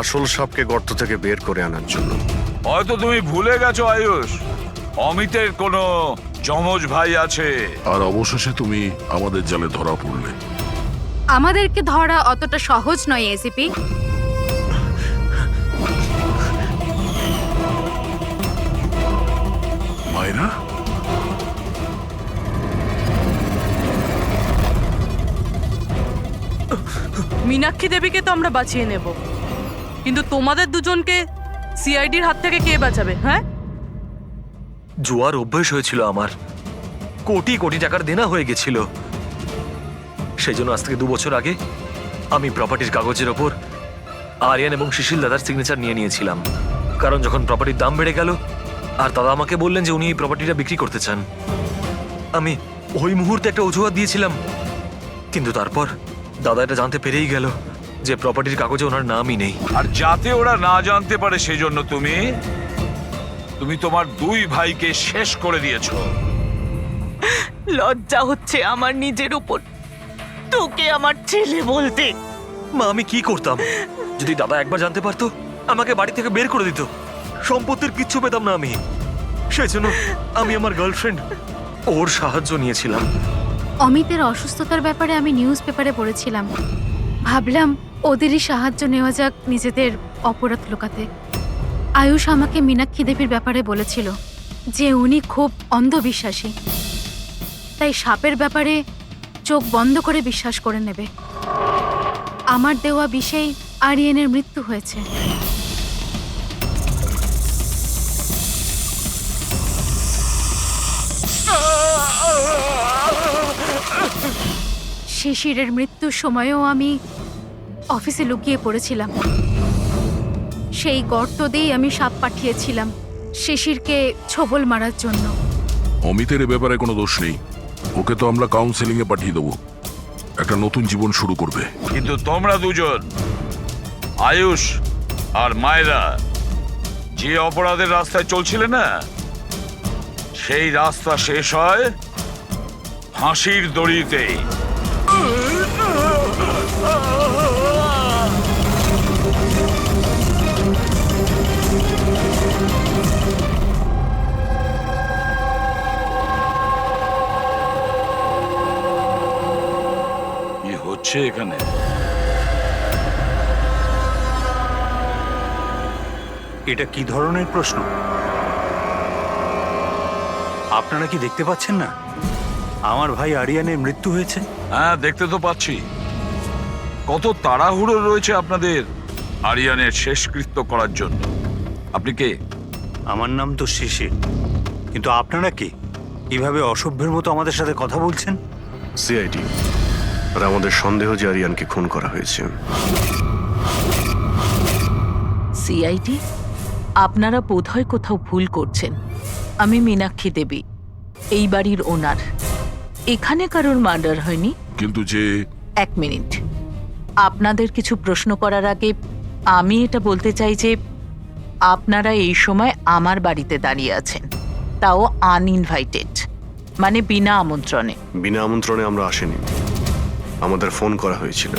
আসল সাপকে গর্ত থেকে বের করে আনার জন্য। হয়তো তুমি ভুলে গেছো আয়ুষ, অমিতের কোনো যমজ ভাই আছে। আর অবশেষে তুমি আমাদের জালে ধরা পড়লে। আমাদেরকে ধরা অতটা সহজ নয় এসিপি। মায়েরা, মীনাক্ষী দেবীকে তো আমরা বাঁচিয়ে নেব, কিন্তু তোমাদের দুজনকে সিআইডির হাত থেকে কে বাঁচাবে? হ্যাঁ, জুয়ার অভ্যেস হয়েছিল আমার, কোটি কোটি টাকার দেনা হয়ে গেছিল। সেই জন্য আজ থেকে 2 বছর আগে আমি প্রপার্টির কাগজের ওপর আরিয়ান এবং সুশীল দাদার সিগনেচার নিয়ে নিয়েছিলাম। কারণ যখন প্রপার্টির দাম বেড়ে গেল আর দাদা আমাকে বললেন যে উনি এই প্রপার্টিটা বিক্রি করতে চান, আমি ওই মুহূর্তে একটা অজুহাত দিয়েছিলাম, কিন্তু তারপর দাদা এটা জানতে পেরেই গেল যে প্রপার্টির কাগজে ওনার নামই নেই। আর যাতে ওরা না জানতে পারে সেজন্য তুমি তোমার দুই ভাইকে শেষ করে দিয়েছো। লজ্জা হচ্ছে আমার নিজের উপর, তোকে আমার ছেলে বলতে। মা, আমি কি করতাম যদি দাদা একবার জানতে পারতো? আমাকে বাড়ি থেকে বের করে দিত, সম্পত্তির কিচ্ছু পেতাম না আমি। সেই জন্য আমি আমার গার্লফ্রেন্ড ওর সাহায্য নিয়েছিলাম। অমিতের অসুস্থতার ব্যাপারে আমি নিউজ পেপারে পড়েছিলাম, ভাবলাম ওদেরই সাহায্য নেওয়া যাক নিজেদের অপরাধ লুকাতে। আয়ুষ আমাকে মীনাক্ষী দেবীর ব্যাপারে বলেছিল যে উনি খুব অন্ধবিশ্বাসী, তাই সাপের ব্যাপারে চোখ বন্ধ করে বিশ্বাস করে নেবে। আমার দেওয়া বিষেই আরিয়ানের মৃত্যু হয়েছে। শিশিরের মৃত্যুর সময়ও আমি অফিসে লুকিয়ে পড়েছিলাম। সেই গর্ত দিয়েই আমি সাপ পাঠিয়েছিলাম শিশিরকে ছোবল মারার জন্য। অমিতের এ ব্যাপারে কোনো দোষ নেই, ওকে তো আমরা কাউন্সেলিং এ পাঠিয়ে দেবো, একটা নতুন জীবন শুরু করবে। কিন্তু তোমরা দুজন, আয়ুষ আর মায়রা, যে অপরাধের রাস্তায় চলছিলে না, সেই রাস্তা শেষ হয় ফাঁসির দড়িতে। কি হচ্ছে এখানে? এটা কি ধরনের প্রশ্ন? আপনারা কি দেখতে পাচ্ছেন না আমার ভাই আরিয়ানের মৃত্যু হয়েছে? হ্যাঁ, দেখতে তো পাচ্ছি। কত তাড়াহুড়ো রয়েছে আপনাদের আরিয়ানের শেষকৃত্য করার জন্য। আপনি কে? আমার নাম তো শিশির, কিন্তু আপনারা কি কিভাবে অসভ্যের মতো আমাদের সাথে কথা বলছেন? সিআইডি, আর আমাদের সন্দেহ যে আরিয়ানকে খুন করা হয়েছে। সিআইডি, আপনারা বোধহয় কোথাও ভুল করছেন। আমি মীনাক্ষী দেবী, এই বাড়ির ওনার। এখানে কারোর মার্ডার হয়নি। কিন্তু যে... এক মিনিট, আপনাদের কিছু প্রশ্ন করার আগে আমি এটা বলতে চাই যে আপনারা এই সময় আমার বাড়িতে দাঁড়িয়ে আছেন, তাও আনইনভাইটেড, মানে বিনা আমন্ত্রণে। বিনা আমন্ত্রণে আমরা আসিনি, আমাদের ফোন করা হয়েছিল।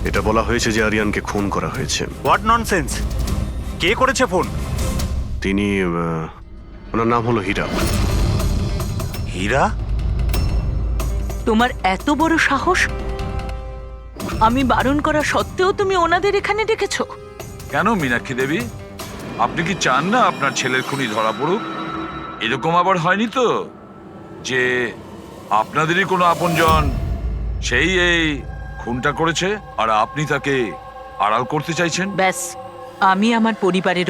এটা বলা হয়েছে যে আরিয়ানকে খুন করা হয়েছে। What nonsense! কে করেছে ফোন? তিনি, ওনার নাম হলো হীরা। হীরা? তোমার এত বড় সাহস! আমি বারণ করা সত্ত্বেও তুমি ওনাদের এখানে ডেকেছো? কেন মীনাক্ষী দেবী, আপনি কি চান না আপনার ছেলের খুনি ধরা পড়ুক? এরকম আবার হয়নি তো যে আপনাদেরই কোনো আপনজন সেই এই খুনটা করেছে আর আপনি তাকে আড়াল করতে চাইছেন? ব্যাস, আমি আমার পরিবারের